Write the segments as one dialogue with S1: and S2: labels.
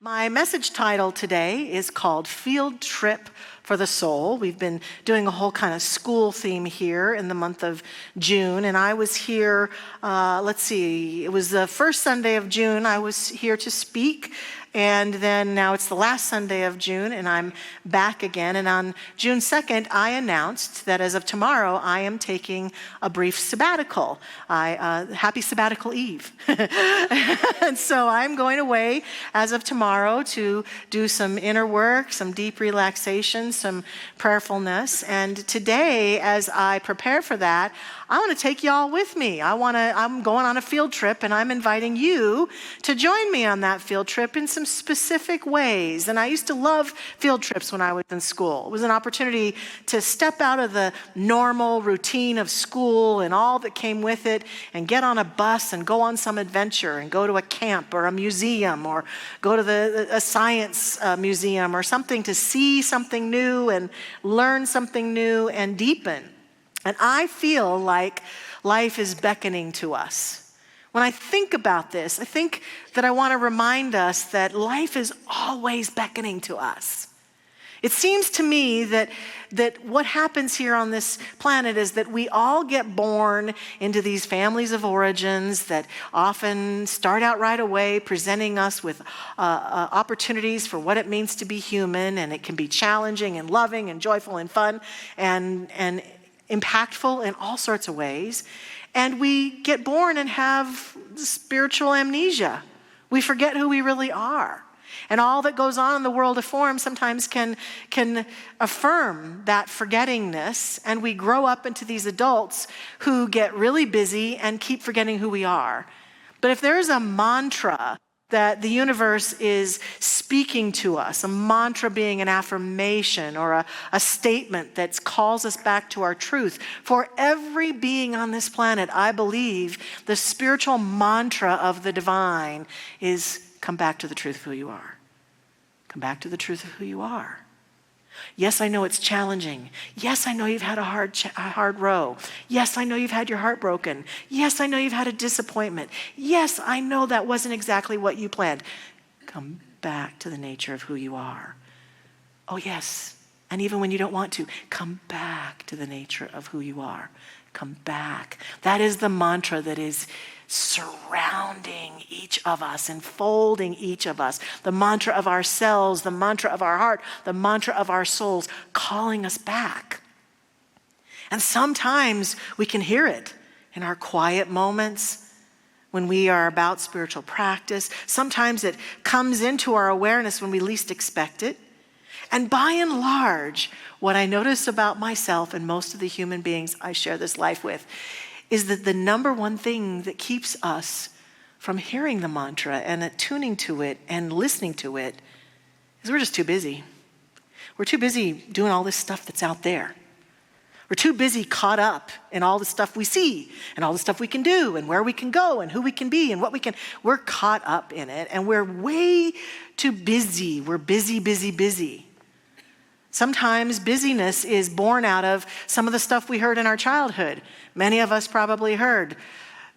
S1: My message title today is called Field Trip for the Soul. We've been doing a whole kind of school theme here in the month of June, and I was here, it was the first Sunday of June I was here to speak, and then now it's the last Sunday of June, and I'm back again. And on June 2nd, I announced that as of tomorrow, I am taking a brief sabbatical. Happy Sabbatical Eve. And so I'm going away as of tomorrow to do some inner work, some deep relaxation, some prayerfulness. And today, as I prepare for that, I want to take y'all with me. I'm going on a field trip, and I'm inviting you to join me on that field trip in some specific ways. And I used to love field trips when I was in school. It was an opportunity to step out of the normal routine of school and all that came with it and get on a bus and go on some adventure and go to a camp or a museum or go to a science museum or something to see something new and learn something new and deepen. And I feel like life is beckoning to us. When I think about this, I think that I want to remind us that life is always beckoning to us. It seems to me that what happens here on this planet is that we all get born into these families of origins that often start out right away presenting us with opportunities for what it means to be human, and it can be challenging and loving and joyful and fun and impactful in all sorts of ways. And we get born and have spiritual amnesia. We forget who we really are. And all that goes on in the world of form sometimes can affirm that forgettingness, and we grow up into these adults who get really busy and keep forgetting who we are. But if there's a mantra that the universe is speaking to us, a mantra being an affirmation or a statement that calls us back to our truth. For every being on this planet, I believe the spiritual mantra of the divine is come back to the truth of who you are. Come back to the truth of who you are. Yes, I know it's challenging. Yes, I know you've had a hard row. Yes, I know you've had your heart broken. Yes, I know you've had a disappointment. Yes, I know that wasn't exactly what you planned. Come back to the nature of who you are. Oh, yes. And even when you don't want to, come back to the nature of who you are. Come back. That is the mantra that is surrounding each of us, enfolding each of us. The mantra of ourselves, the mantra of our heart, the mantra of our souls, calling us back. And sometimes we can hear it in our quiet moments when we are about spiritual practice. Sometimes it comes into our awareness when we least expect it. And by and large, what I notice about myself and most of the human beings I share this life with is that the number one thing that keeps us from hearing the mantra and attuning to it and listening to it is we're just too busy. We're too busy doing all this stuff that's out there. We're too busy caught up in all the stuff we see and all the stuff we can do and where we can go and who we can be and what we can. We're caught up in it, and we're way too busy. We're busy, busy, busy. Sometimes busyness is born out of some of the stuff we heard in our childhood. Many of us probably heard,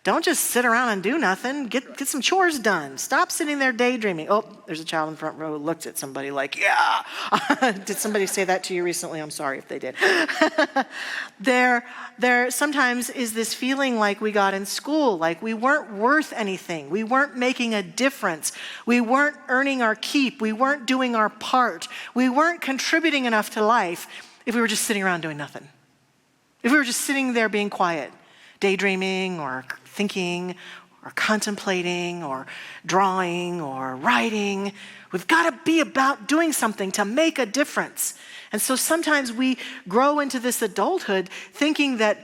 S1: don't just sit around and do nothing. Get some chores done. Stop sitting there daydreaming. Oh, there's a child in the front row who looked at somebody like, yeah. Did somebody say that to you recently? I'm sorry if they did. There sometimes is this feeling like we got in school, like we weren't worth anything. We weren't making a difference. We weren't earning our keep. We weren't doing our part. We weren't contributing enough to life if we were just sitting around doing nothing. If we were just sitting there being quiet, daydreaming or thinking or contemplating or drawing or writing. We've got to be about doing something to make a difference. And so sometimes we grow into this adulthood thinking that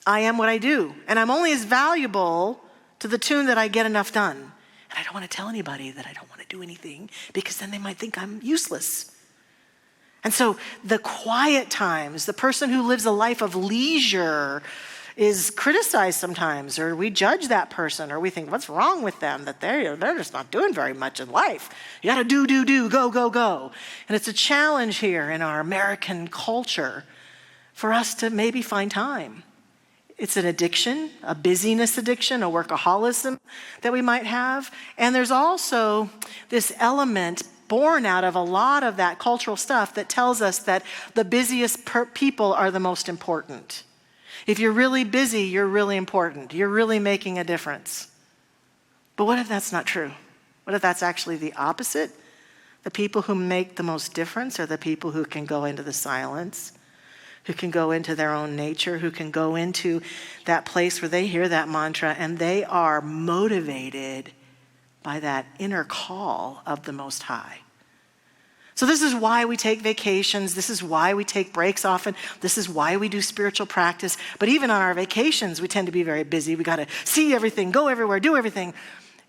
S1: I am what I do, and I'm only as valuable to the tune that I get enough done. And I don't want to tell anybody that I don't want to do anything because then they might think I'm useless. And so the quiet times, the person who lives a life of leisure is criticized sometimes, or we judge that person, or we think, what's wrong with them, that they're just not doing very much in life. You gotta do, go, go, go. And it's a challenge here in our American culture for us to maybe find time. It's an addiction, a busyness addiction, a workaholism that we might have. And there's also this element born out of a lot of that cultural stuff that tells us that the busiest people are the most important. If you're really busy, you're really important. You're really making a difference. But what if that's not true? What if that's actually the opposite? The people who make the most difference are the people who can go into the silence, who can go into their own nature, who can go into that place where they hear that mantra and they are motivated by that inner call of the Most High. So this is why we take vacations. This is why we take breaks often. This is why we do spiritual practice. But even on our vacations, we tend to be very busy. We got to see everything, go everywhere, do everything.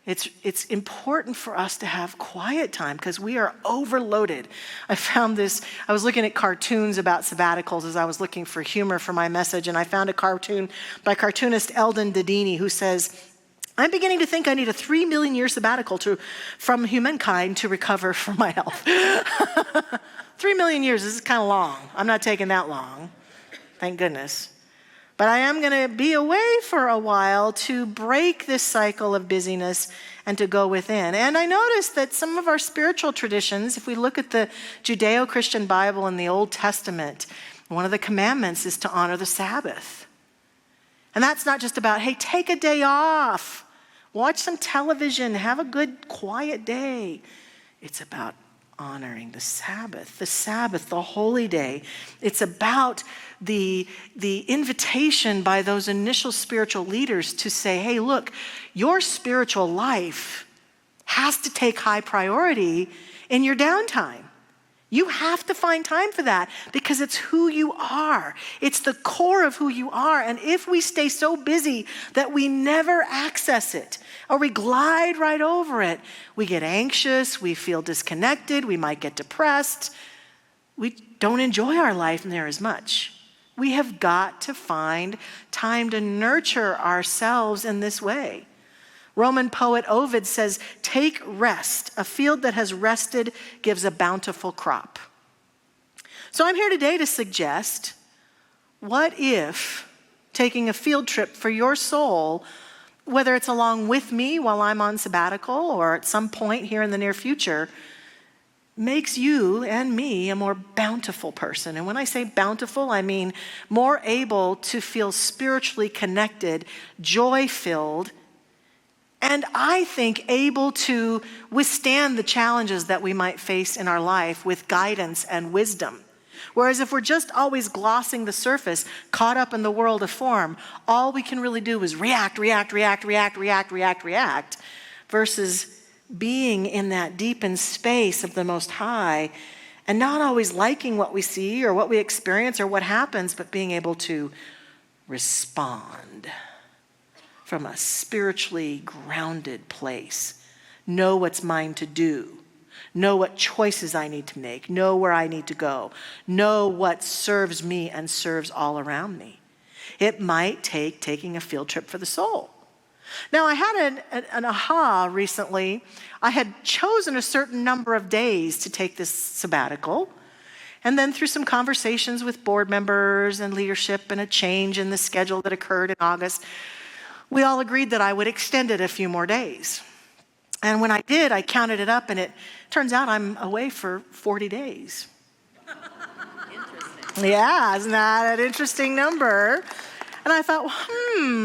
S1: It's important for us to have quiet time because we are overloaded. I found this, I was looking at cartoons about sabbaticals as I was looking for humor for my message, and I found a cartoon by cartoonist Eldon Dedini who says, I'm beginning to think I need a 3 million year sabbatical from humankind to recover from my health. 3 million years, this is kind of long. I'm not taking that long, thank goodness. But I am going to be away for a while to break this cycle of busyness and to go within. And I noticed that some of our spiritual traditions, if we look at the Judeo-Christian Bible in the Old Testament, one of the commandments is to honor the Sabbath. And that's not just about, hey, take a day off, watch some television, have a good quiet day. It's about honoring the Sabbath, the holy day. It's about the invitation by those initial spiritual leaders to say, hey, look, your spiritual life has to take high priority in your downtime. You have to find time for that because it's who you are. It's the core of who you are. And if we stay so busy that we never access it or we glide right over it, we get anxious, we feel disconnected, we might get depressed. We don't enjoy our life near as much. We have got to find time to nurture ourselves in this way. Roman poet Ovid says, take rest. A field that has rested gives a bountiful crop. So I'm here today to suggest, what if taking a field trip for your soul, whether it's along with me while I'm on sabbatical or at some point here in the near future, makes you and me a more bountiful person. And when I say bountiful, I mean more able to feel spiritually connected, joy-filled, and I think able to withstand the challenges that we might face in our life with guidance and wisdom. Whereas if we're just always glossing the surface, caught up in the world of form, all we can really do is react, versus being in that deepened space of the Most High and not always liking what we see or what we experience or what happens, but being able to respond from a spiritually grounded place. Know what's mine to do. Know what choices I need to make. Know where I need to go. Know what serves me and serves all around me. It might take taking a field trip for the soul. Now, I had an aha recently. I had chosen a certain number of days to take this sabbatical. And then through some conversations with board members and leadership and a change in the schedule that occurred in August, we all agreed that I would extend it a few more days. And when I did, I counted it up, and it turns out I'm away for 40 days. Interesting. Yeah, isn't that an interesting number? And I thought,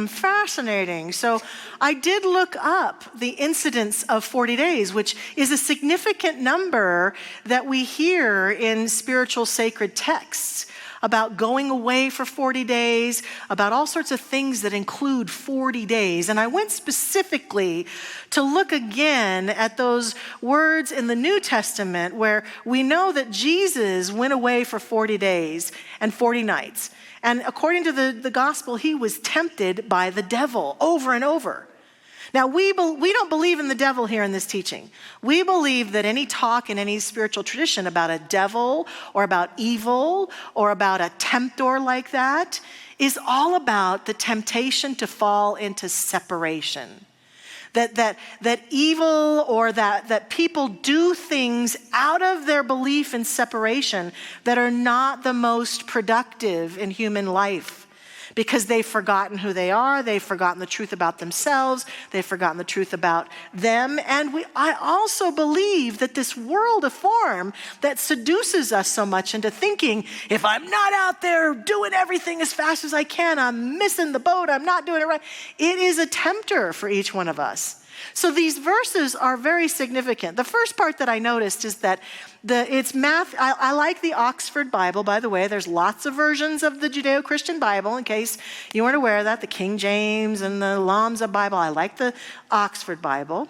S1: fascinating. So I did look up the incidence of 40 days, which is a significant number that we hear in spiritual sacred texts about going away for 40 days, about all sorts of things that include 40 days. And I went specifically to look again at those words in the New Testament where we know that Jesus went away for 40 days and 40 nights. And according to the gospel, he was tempted by the devil over and over. Now, we don't believe in the devil here in this teaching. We believe that any talk in any spiritual tradition about a devil or about evil or about a tempter like that is all about the temptation to fall into separation. That evil or that people do things out of their belief in separation that are not the most productive in human life. because they've forgotten who they are, they've forgotten the truth about themselves, they've forgotten the truth about them. And I also believe that this world of form that seduces us so much into thinking, if I'm not out there doing everything as fast as I can, I'm missing the boat, I'm not doing it right. It is a tempter for each one of us. So these verses are very significant. The first part that I noticed is that it's math. I like the Oxford Bible, by the way. There's lots of versions of the Judeo-Christian Bible, in case you weren't aware of that. The King James and the Lamsa Bible. I like the Oxford Bible.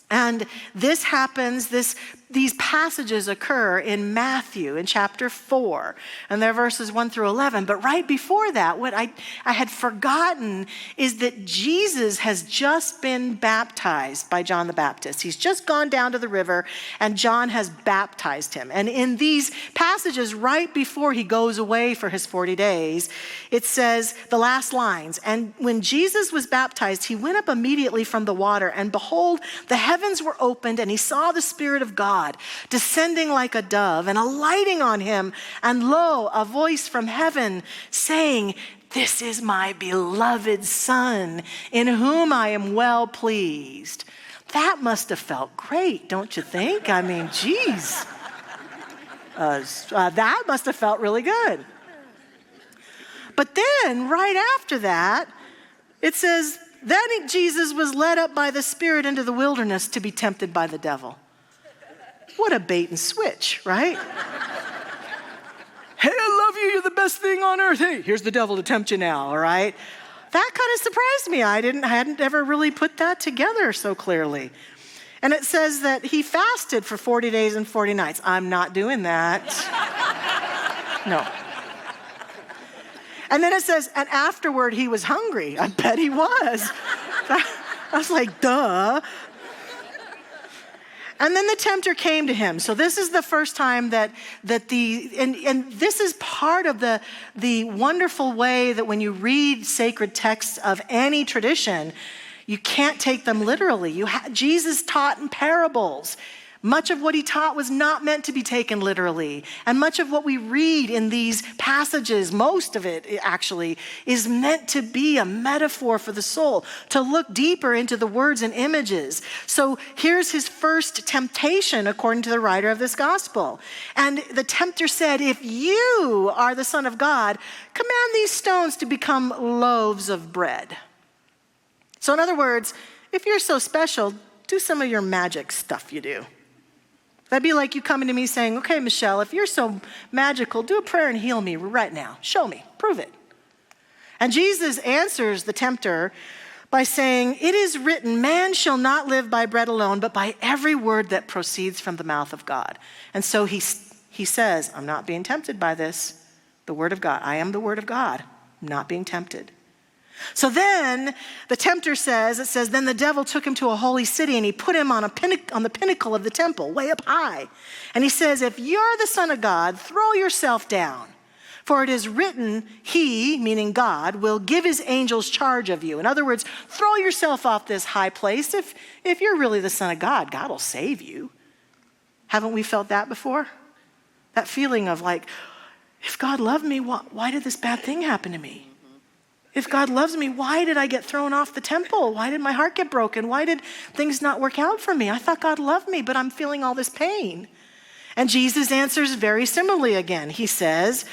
S1: And this happens, these passages occur in Matthew in chapter 4, and they're verses 1 through 11. But right before that, what I had forgotten is that Jesus has just been baptized by John the Baptist. He's just gone down to the river, and John has baptized him. And in these passages, right before he goes away for his 40 days, it says the last lines, and when Jesus was baptized, he went up immediately from the water, and behold, the heavens were opened, and he saw the Spirit of God descending like a dove and alighting on him. And lo, a voice from heaven saying, "This is my beloved Son, in whom I am well pleased." That must have felt great, don't you think? I mean, geez. That must have felt really good. But then, right after that, it says, then Jesus was led up by the Spirit into the wilderness to be tempted by the devil. What a bait and switch, right? Hey, I love you. You're the best thing on earth. Hey, here's the devil to tempt you now, all right? That kind of surprised me. I hadn't ever really put that together so clearly. And it says that he fasted for 40 days and 40 nights. I'm not doing that. No. And then it says, and afterward he was hungry. I bet he was. I was like, duh. And then the tempter came to him. So this is the first time and this is part of the wonderful way that when you read sacred texts of any tradition, you can't take them literally. Jesus taught in parables. Much of what he taught was not meant to be taken literally. And much of what we read in these passages, most of it actually, is meant to be a metaphor for the soul, to look deeper into the words and images. So here's his first temptation, according to the writer of this gospel. And the tempter said, if you are the Son of God, command these stones to become loaves of bread. So in other words, if you're so special, do some of your magic stuff you do. That'd be like you coming to me saying, okay, Michelle, if you're so magical, do a prayer and heal me right now. Show me, prove it. And Jesus answers the tempter by saying, it is written, man shall not live by bread alone, but by every word that proceeds from the mouth of God. And so he says, I'm not being tempted by this, the word of God. I am the word of God. I'm not being tempted. So then the tempter says, then the devil took him to a holy city and he put him on the pinnacle of the temple, way up high. And he says, if you're the Son of God, throw yourself down. For it is written, he, meaning God, will give his angels charge of you. In other words, throw yourself off this high place. If you're really the Son of God, God will save you. Haven't we felt that before? That feeling of like, if God loved me, why did this bad thing happen to me? If God loves me, why did I get thrown off the temple? Why did my heart get broken? Why did things not work out for me? I thought God loved me, but I'm feeling all this pain. And Jesus answers very similarly again. He says,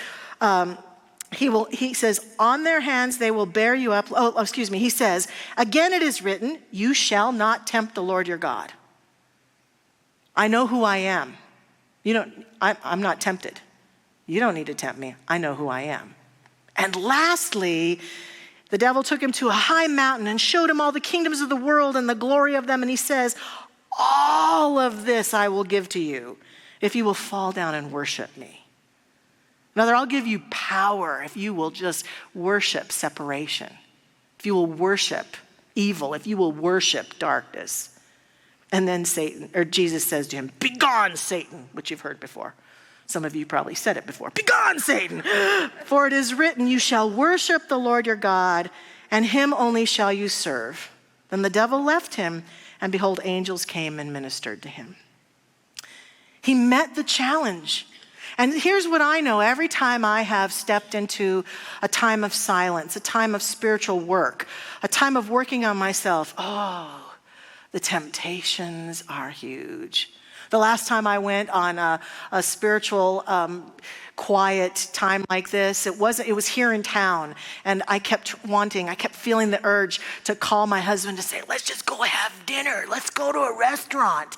S1: he says, on their hands they will bear you up. He says, again it is written, you shall not tempt the Lord your God. I know who I am. I'm not tempted. You don't need to tempt me. I know who I am. And lastly, the devil took him to a high mountain and showed him all the kingdoms of the world and the glory of them. And he says, all of this I will give to you if you will fall down and worship me. Another, I'll give you power if you will just worship separation, if you will worship evil, if you will worship darkness. And then Jesus says to him, begone, Satan, which you've heard before. Some of you probably said it before. Begone, Satan! For it is written, you shall worship the Lord your God, and him only shall you serve. Then the devil left him, and behold, angels came and ministered to him. He met the challenge. And here's what I know. Every time I have stepped into a time of silence, a time of spiritual work, a time of working on myself, the temptations are huge. The last time I went on a spiritual quiet time like this, it was here in town, and I kept feeling the urge to call my husband to say, let's just go have dinner. Let's go to a restaurant.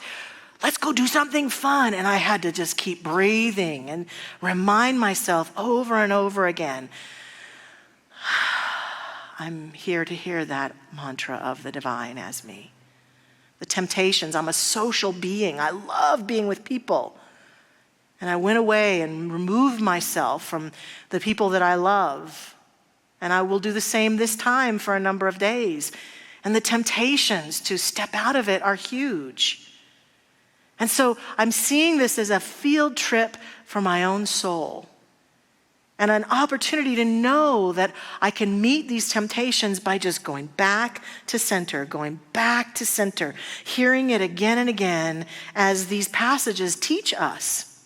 S1: Let's go do something fun. And I had to just keep breathing and remind myself over and over again, I'm here to hear that mantra of the divine as me. The temptations, I'm a social being. I love being with people. And I went away and removed myself from the people that I love. And I will do the same this time for a number of days. And the temptations to step out of it are huge. And so I'm seeing this as a field trip for my own soul and an opportunity to know that I can meet these temptations by just going back to center, hearing it again and again as these passages teach us.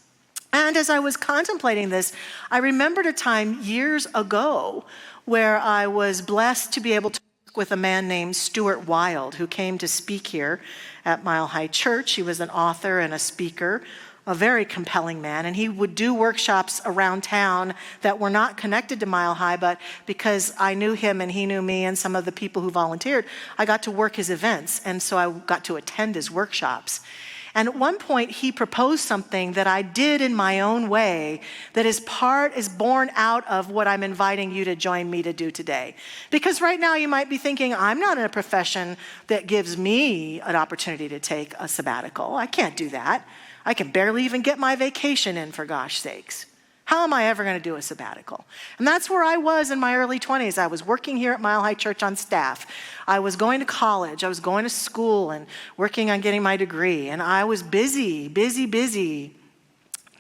S1: And as I was contemplating this, I remembered a time years ago where I was blessed to be able to work with a man named Stuart Wilde, who came to speak here at Mile High Church. He was an author and a speaker, a very compelling man, and he would do workshops around town that were not connected to Mile High, but because I knew him and he knew me and some of the people who volunteered, I got to work his events, and so I got to attend his workshops. And at one point, he proposed something that I did in my own way that is born out of what I'm inviting you to join me to do today. Because right now you might be thinking, I'm not in a profession that gives me an opportunity to take a sabbatical. I can't do that. I can barely even get my vacation in, for gosh sakes. How am I ever going to do a sabbatical? And that's where I was in my early 20s. I was working here at Mile High Church on staff. I was going to college. I was going to school and working on getting my degree. And I was busy.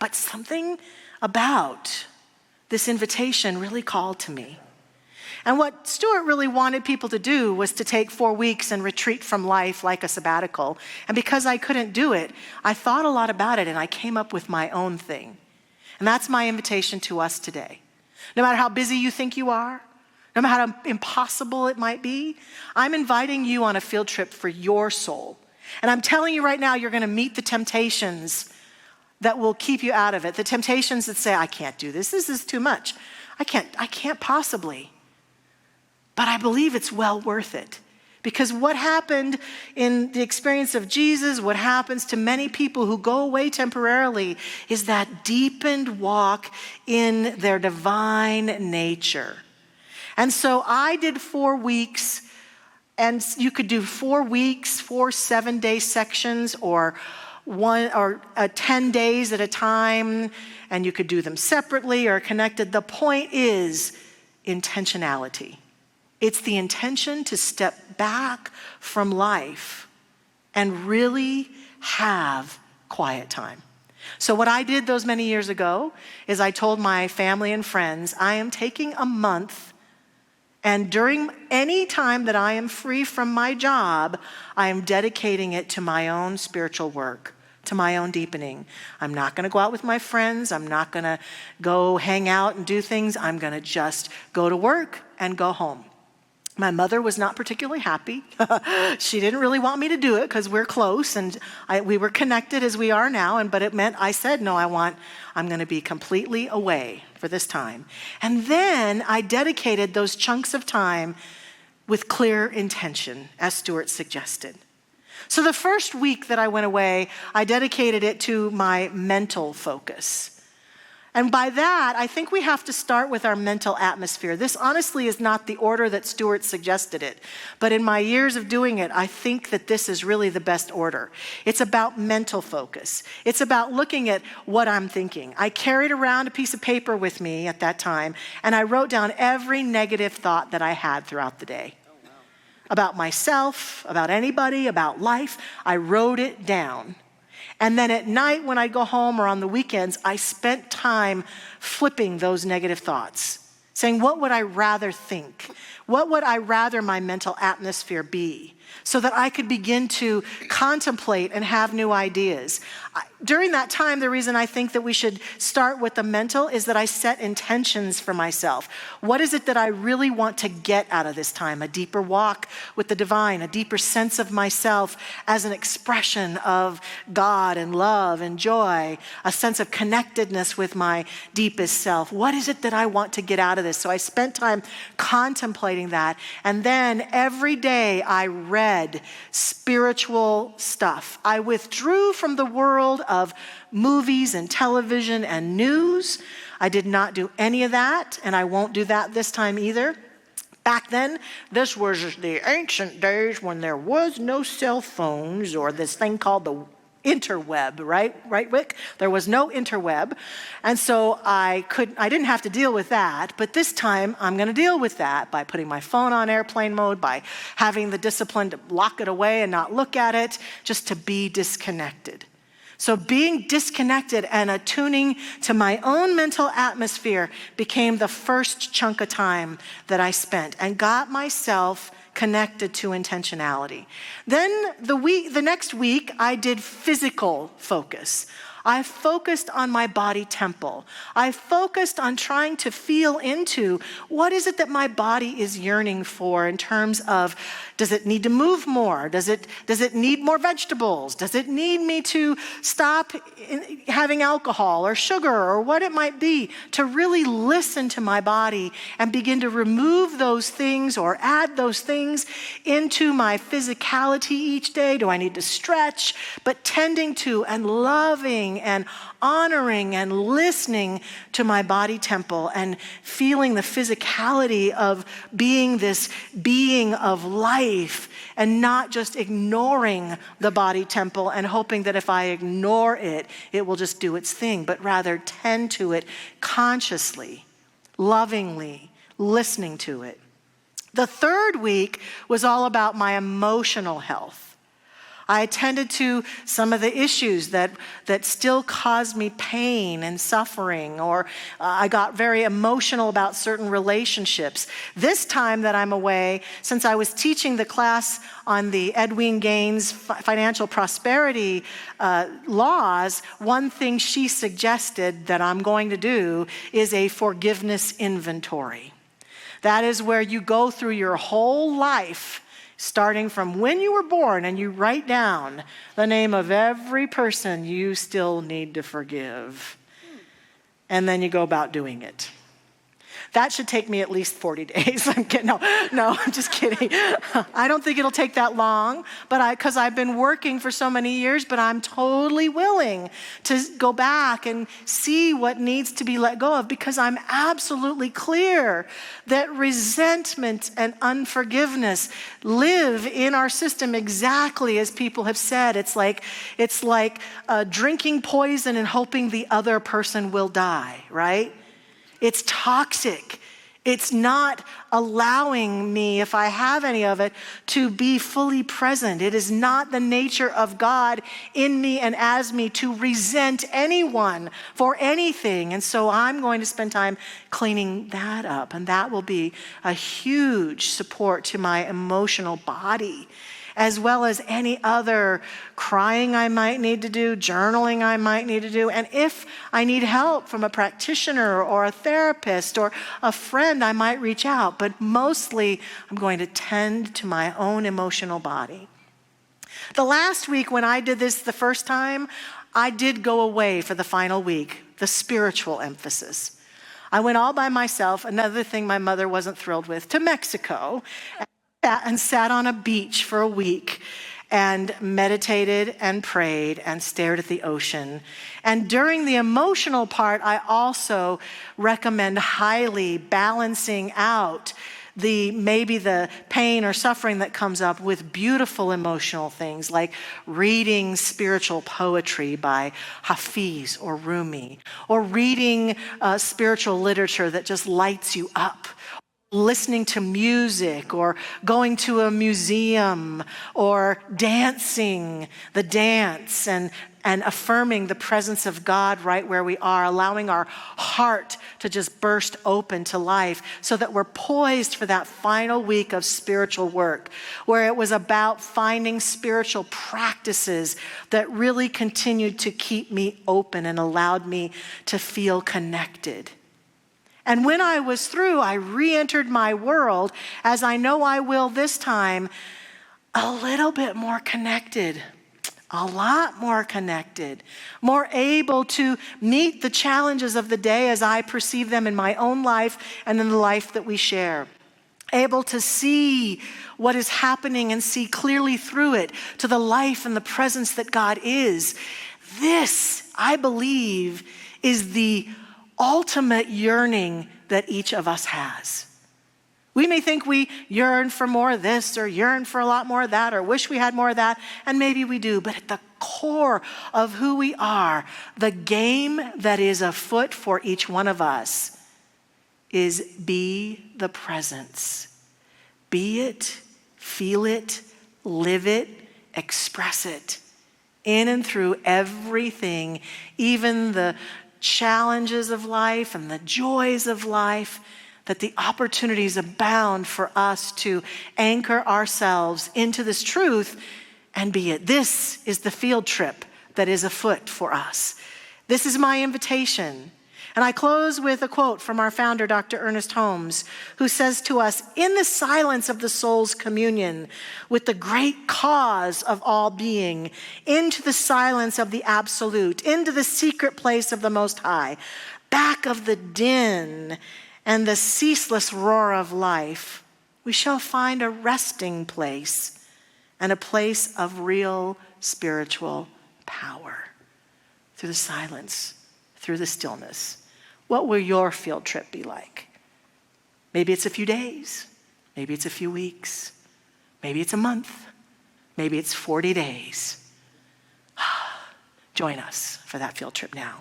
S1: But something about this invitation really called to me. And what Stuart really wanted people to do was to take 4 weeks and retreat from life like a sabbatical. And because I couldn't do it, I thought a lot about it and I came up with my own thing. And that's my invitation to us today. No matter how busy you think you are, no matter how impossible it might be, I'm inviting you on a field trip for your soul. And I'm telling you right now, you're going to meet the temptations that will keep you out of it. The temptations that say, I can't do this. This is too much. I can't possibly. But I believe it's well worth it. Because what happened in the experience of Jesus, what happens to many people who go away temporarily, is that deepened walk in their divine nature. And so I did 4 weeks, and you could do 4 weeks, 4 7-day sections, or 10 days at a time, and you could do them separately or connected. The point is intentionality. It's the intention to step back from life and really have quiet time. So what I did those many years ago is I told my family and friends, I am taking a month, and during any time that I am free from my job, I am dedicating it to my own spiritual work, to my own deepening. I'm not going to go out with my friends. I'm not going to go hang out and do things. I'm going to just go to work and go home. My mother was not particularly happy. She didn't really want me to do it because we're close and we were connected as we are now. But it meant I said, no, I'm going to be completely away for this time. And then I dedicated those chunks of time with clear intention, as Stuart suggested. So the first week that I went away, I dedicated it to my mental focus. And by that, I think we have to start with our mental atmosphere. This honestly is not the order that Stuart suggested it. But in my years of doing it, I think that this is really the best order. It's about mental focus. It's about looking at what I'm thinking. I carried around a piece of paper with me at that time, and I wrote down every negative thought that I had throughout the day. About myself, about anybody, about life. I wrote it down. And then at night when I go home or on the weekends, I spent time flipping those negative thoughts, saying, what would I rather think? What would I rather my mental atmosphere be? So that I could begin to contemplate and have new ideas. during that time, the reason I think that we should start with the mental is that I set intentions for myself. What is it that I really want to get out of this time? A deeper walk with the divine, a deeper sense of myself as an expression of God and love and joy, a sense of connectedness with my deepest self. What is it that I want to get out of this? So I spent time contemplating that. And then every day I read spiritual stuff. I withdrew from the world of movies and television and news. I did not do any of that, and I won't do that this time either. Back then, this was the ancient days when there was no cell phones or this thing called the interweb, right, Wick? There was no interweb. And so I didn't have to deal with that, but this time I'm going to deal with that by putting my phone on airplane mode, by having the discipline to lock it away and not look at it, just to be disconnected. So being disconnected and attuning to my own mental atmosphere became the first chunk of time that I spent and got myself connected to intentionality. Then the next week, I did physical focus. I focused on my body temple. I focused on trying to feel into what is it that my body is yearning for in terms of, does it need to move more? Does it need more vegetables? Does it need me to stop having alcohol or sugar or what it might be? To really listen to my body and begin to remove those things or add those things into my physicality each day. Do I need to stretch? But tending to and loving and honoring and listening to my body temple and feeling the physicality of being this being of life and not just ignoring the body temple and hoping that if I ignore it, it will just do its thing, but rather tend to it consciously, lovingly, listening to it. The third week was all about my emotional health. I attended to some of the issues that still cause me pain and suffering, or I got very emotional about certain relationships. This time that I'm away, since I was teaching the class on the Edwene Gaines financial prosperity laws, one thing she suggested that I'm going to do is a forgiveness inventory. That is where you go through your whole life, starting from when you were born, and you write down the name of every person you still need to forgive. And then you go about doing it. That should take me at least 40 days. I'm kidding. No, I'm just kidding. I don't think it'll take that long, but because I've been working for so many years, but I'm totally willing to go back and see what needs to be let go of, because I'm absolutely clear that resentment and unforgiveness live in our system exactly as people have said. It's like drinking poison and hoping the other person will die, right? It's toxic. It's not allowing me, if I have any of it, to be fully present. It is not the nature of God in me and as me to resent anyone for anything. And so I'm going to spend time cleaning that up. And that will be a huge support to my emotional body, as well as any other crying I might need to do, journaling I might need to do. And if I need help from a practitioner or a therapist or a friend, I might reach out. But mostly, I'm going to tend to my own emotional body. The last week when I did this the first time, I did go away for the final week, the spiritual emphasis. I went all by myself, another thing my mother wasn't thrilled with, to Mexico, and sat on a beach for a week and meditated and prayed and stared at the ocean. And during the emotional part, I also recommend highly balancing out maybe the pain or suffering that comes up with beautiful emotional things like reading spiritual poetry by Hafiz or Rumi, or reading spiritual literature that just lights you up, listening to music or going to a museum or dancing the dance and affirming the presence of God right where we are, allowing our heart to just burst open to life so that we're poised for that final week of spiritual work, where it was about finding spiritual practices that really continued to keep me open and allowed me to feel connected. And when I was through, I re-entered my world, as I know I will this time, a little bit more connected, a lot more connected, more able to meet the challenges of the day as I perceive them in my own life and in the life that we share. Able to see what is happening and see clearly through it to the life and the presence that God is. This, I believe, is the ultimate yearning that each of us has. We may think we yearn for more of this or yearn for a lot more of that or wish we had more of that, and maybe we do, but at the core of who we are, the game that is afoot for each one of us is be the presence. Be it, feel it, live it, express it in and through everything, even the challenges of life and the joys of life, that the opportunities abound for us to anchor ourselves into this truth and be it. This is the field trip that is afoot for us. This is my invitation. And I close with a quote from our founder, Dr. Ernest Holmes, who says to us, "In the silence of the soul's communion with the great cause of all being, into the silence of the absolute, into the secret place of the Most High, back of the din and the ceaseless roar of life, we shall find a resting place and a place of real spiritual power." Through the silence, through the stillness. What will your field trip be like? Maybe it's a few days. Maybe it's a few weeks. Maybe it's a month. Maybe it's 40 days. Join us for that field trip now.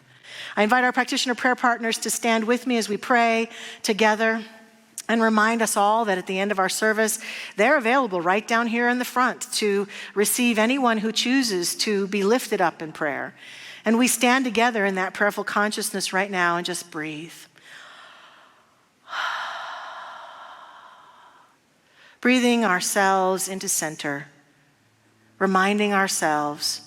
S1: I invite our practitioner prayer partners to stand with me as we pray together and remind us all that at the end of our service, they're available right down here in the front to receive anyone who chooses to be lifted up in prayer. And we stand together in that prayerful consciousness right now and just breathe. Breathing ourselves into center, reminding ourselves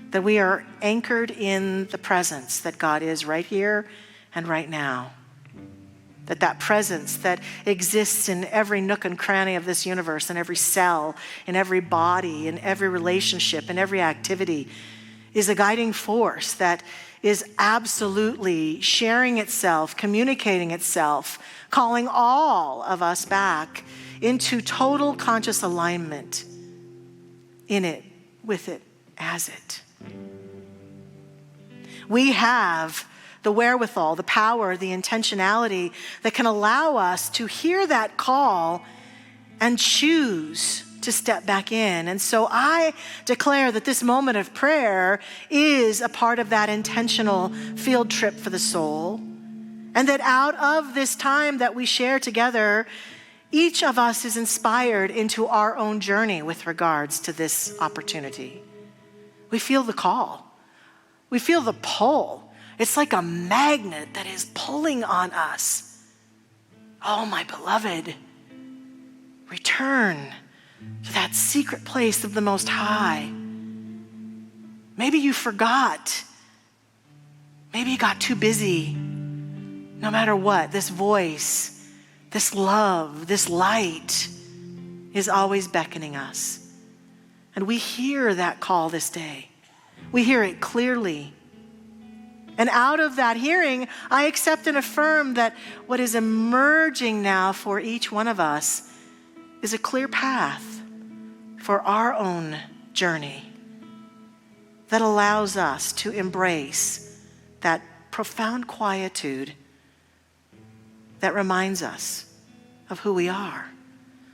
S1: that we are anchored in the presence that God is right here and right now. That presence that exists in every nook and cranny of this universe, in every cell, in every body, in every relationship, in every activity, is a guiding force that is absolutely sharing itself, communicating itself, calling all of us back into total conscious alignment in it, with it, as it. We have the wherewithal, the power, the intentionality that can allow us to hear that call and choose to step back in. And so I declare that this moment of prayer is a part of that intentional field trip for the soul. And that out of this time that we share together, each of us is inspired into our own journey with regards to this opportunity. We feel the call. We feel the pull. It's like a magnet that is pulling on us. Oh, my beloved, return to that secret place of the Most High. Maybe you forgot. Maybe you got too busy. No matter what, this voice, this love, this light is always beckoning us. And we hear that call this day. We hear it clearly. And out of that hearing, I accept and affirm that what is emerging now for each one of us is a clear path for our own journey that allows us to embrace that profound quietude that reminds us of who we are.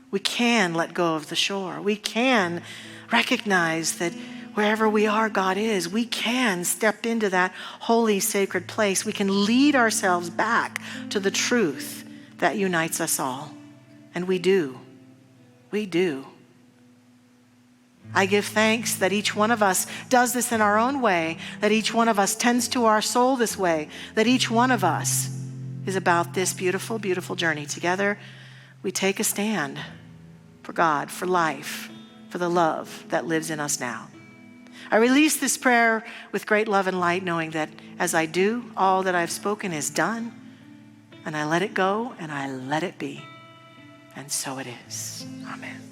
S1: We can let go of the shore. We can recognize that wherever we are, God is. We can step into that holy, sacred place. We can lead ourselves back to the truth that unites us all. And we do. We do. I give thanks that each one of us does this in our own way, that each one of us tends to our soul this way, that each one of us is about this beautiful, beautiful journey. Together, we take a stand for God, for life, for the love that lives in us now. I release this prayer with great love and light, knowing that as I do, all that I've spoken is done, and I let it go and I let it be. And so it is. Amen.